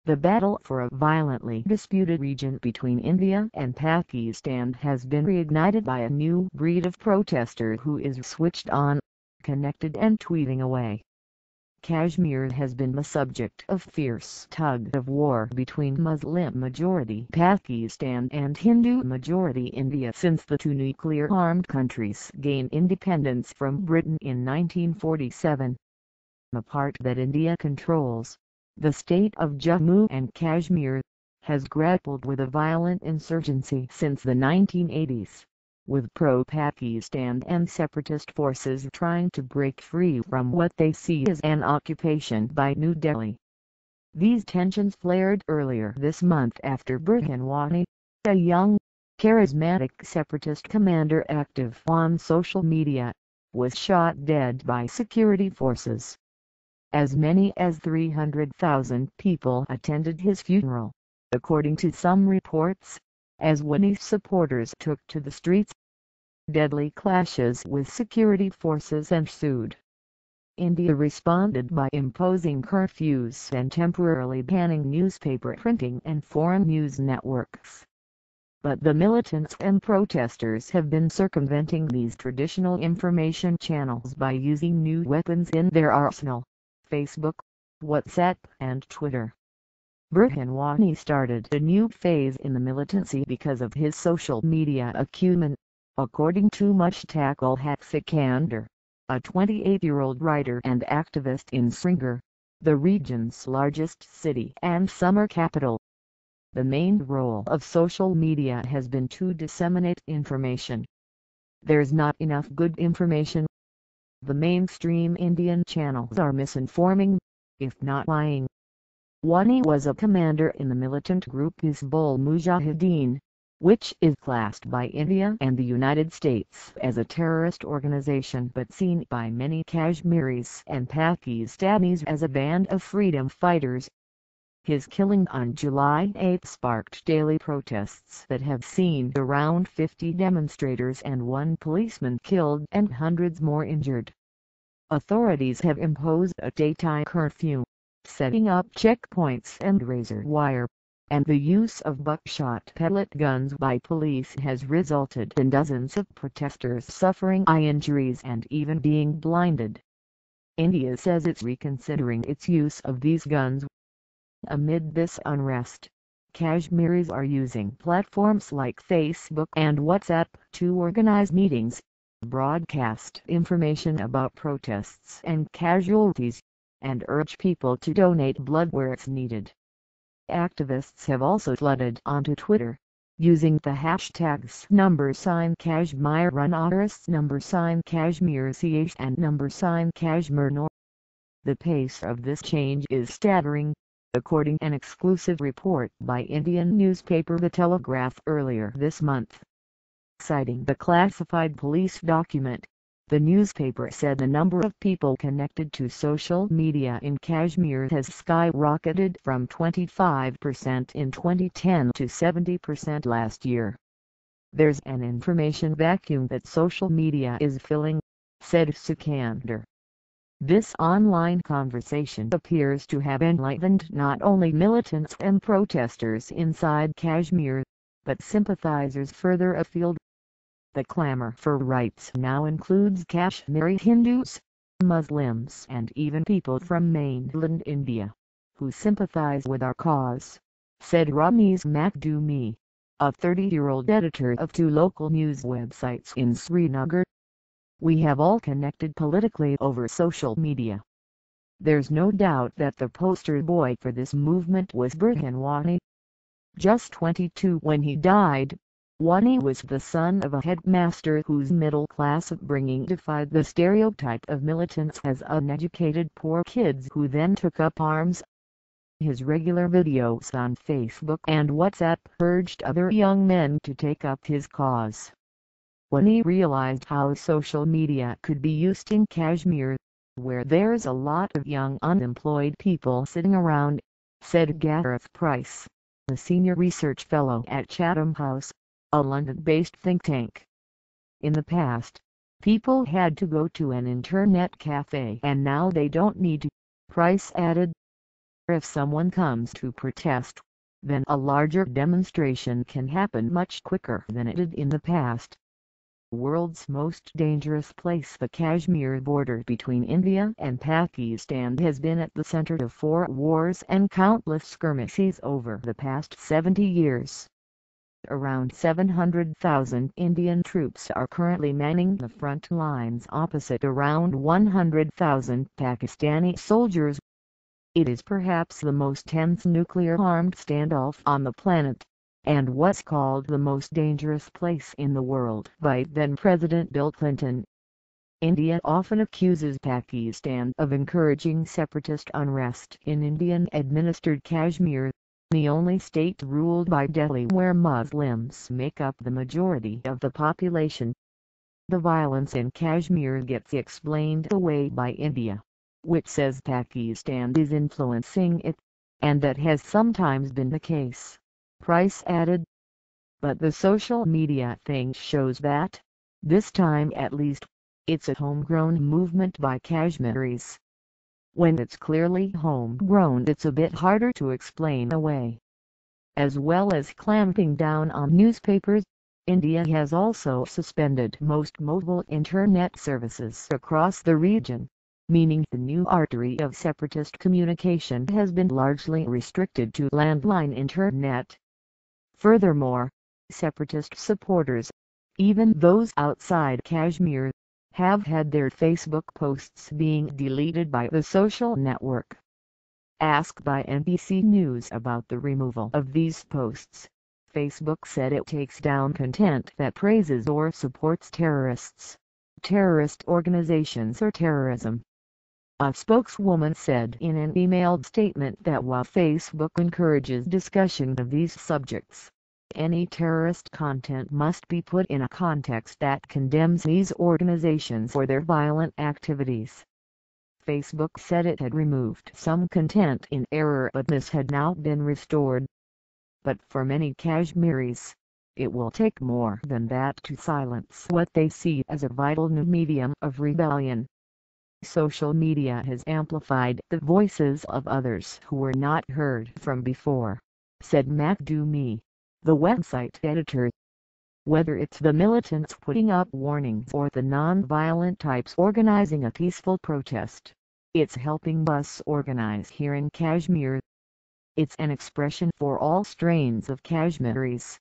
The battle for a violently disputed region between India and Pakistan has been reignited by a new breed of protester who is switched on, connected and tweeting away. Kashmir has been the subject of fierce tug-of-war between Muslim-majority Pakistan and Hindu-majority India since the two nuclear-armed countries gained independence from Britain in 1947. The part that India controls, the state of Jammu and Kashmir, has grappled with a violent insurgency since the 1980s, with pro-Pakistan and separatist forces trying to break free from what they see as an occupation by New Delhi. These tensions flared earlier this month after Wani, a young, charismatic separatist commander active on social media, was shot dead by security forces. As many as 300,000 people attended his funeral, according to some reports, as Wani's supporters took to the streets. Deadly clashes with security forces ensued. India responded by imposing curfews and temporarily banning newspaper printing and foreign news networks. But the militants and protesters have been circumventing these traditional information channels by using new weapons in their arsenal: Facebook, WhatsApp and Twitter. Wani started a new phase in the militancy because of his social media acumen, according to WAJAHAT Sikandar, a 28-year-old writer and activist in Srinagar, the region's largest city and summer capital. The main role of social media has been to disseminate information. There's not enough good information. The mainstream Indian channels are misinforming, if not lying. Wani was a commander in the militant group Hizbul Mujahideen, which is classed by India and the United States as a terrorist organization but seen by many Kashmiris and Pakistanis as a band of freedom fighters. His killing on July 8 sparked daily protests that have seen around 50 demonstrators and one policeman killed and hundreds more injured. Authorities have imposed a daytime curfew, setting up checkpoints and razor wire, and the use of buckshot pellet guns by police has resulted in dozens of protesters suffering eye injuries and even being blinded. India says it's reconsidering its use of these guns. Amid this unrest, Kashmiris are using platforms like Facebook and WhatsApp to organize meetings, broadcast information about protests and casualties, and urge people to donate blood where it's needed. Activists have also flooded onto Twitter, using the hashtags #Kashmir Runners, #Kashmir CH and #Kashmir Nor. The pace of this change is staggering, according to an exclusive report by Indian newspaper The Telegraph earlier this month. Citing the classified police document, the newspaper said the number of people connected to social media in Kashmir has skyrocketed from 25% in 2010 to 70% last year. There's an information vacuum that social media is filling, said Sikandar. This online conversation appears to have enlightened not only militants and protesters inside Kashmir, but sympathizers further afield. The clamor for rights now includes Kashmiri Hindus, Muslims and even people from mainland India, who sympathize with our cause, said Ramiz Makhdoumi, a 30-year-old editor of two local news websites in Srinagar. We have all connected politically over social media. There's no doubt that the poster boy for this movement was Wani. Just 22 when he died, Wani was the son of a headmaster whose middle-class upbringing defied the stereotype of militants as uneducated poor kids who then took up arms. His regular videos on Facebook and WhatsApp urged other young men to take up his cause. Wani realized how social media could be used in Kashmir, where there's a lot of young unemployed people sitting around, said Gareth Price, a senior research fellow at Chatham House, a London-based think tank. In the past, people had to go to an internet cafe and now they don't need to, Price added. If someone comes to protest, then a larger demonstration can happen much quicker than it did in the past. World's most dangerous place. The Kashmir border between India and Pakistan has been at the center of 4 wars and countless skirmishes over the past 70 years. Around 700,000 Indian troops are currently manning the front lines opposite around 100,000 Pakistani soldiers. It is perhaps the most tense nuclear-armed standoff on the planet, and what's called the most dangerous place in the world by then-President Bill Clinton. India often accuses Pakistan of encouraging separatist unrest in Indian-administered Kashmir, the only state ruled by Delhi where Muslims make up the majority of the population. The violence in Kashmir gets explained away by India, which says Pakistan is influencing it, and that has sometimes been the case, Price added. But the social media thing shows that, this time at least, it's a homegrown movement by Kashmiris. When it's clearly homegrown, it's a bit harder to explain away. As well as clamping down on newspapers, India has also suspended most mobile internet services across the region, meaning the new artery of separatist communication has been largely restricted to landline internet. Furthermore, separatist supporters, even those outside Kashmir, have had their Facebook posts being deleted by the social network. Asked by NBC News about the removal of these posts, Facebook said it takes down content that praises or supports terrorists, terrorist organizations or terrorism. A spokeswoman said in an emailed statement that while Facebook encourages discussion of these subjects, any terrorist content must be put in a context that condemns these organizations for their violent activities. Facebook said it had removed some content in error, but this had now been restored. But for many Kashmiris, it will take more than that to silence what they see as a vital new medium of rebellion. Social media has amplified the voices of others who were not heard from before, said Makdumi, the website editor. Whether it's the militants putting up warnings or the non-violent types organizing a peaceful protest, it's helping us organize here in Kashmir. It's an expression for all strains of Kashmiris.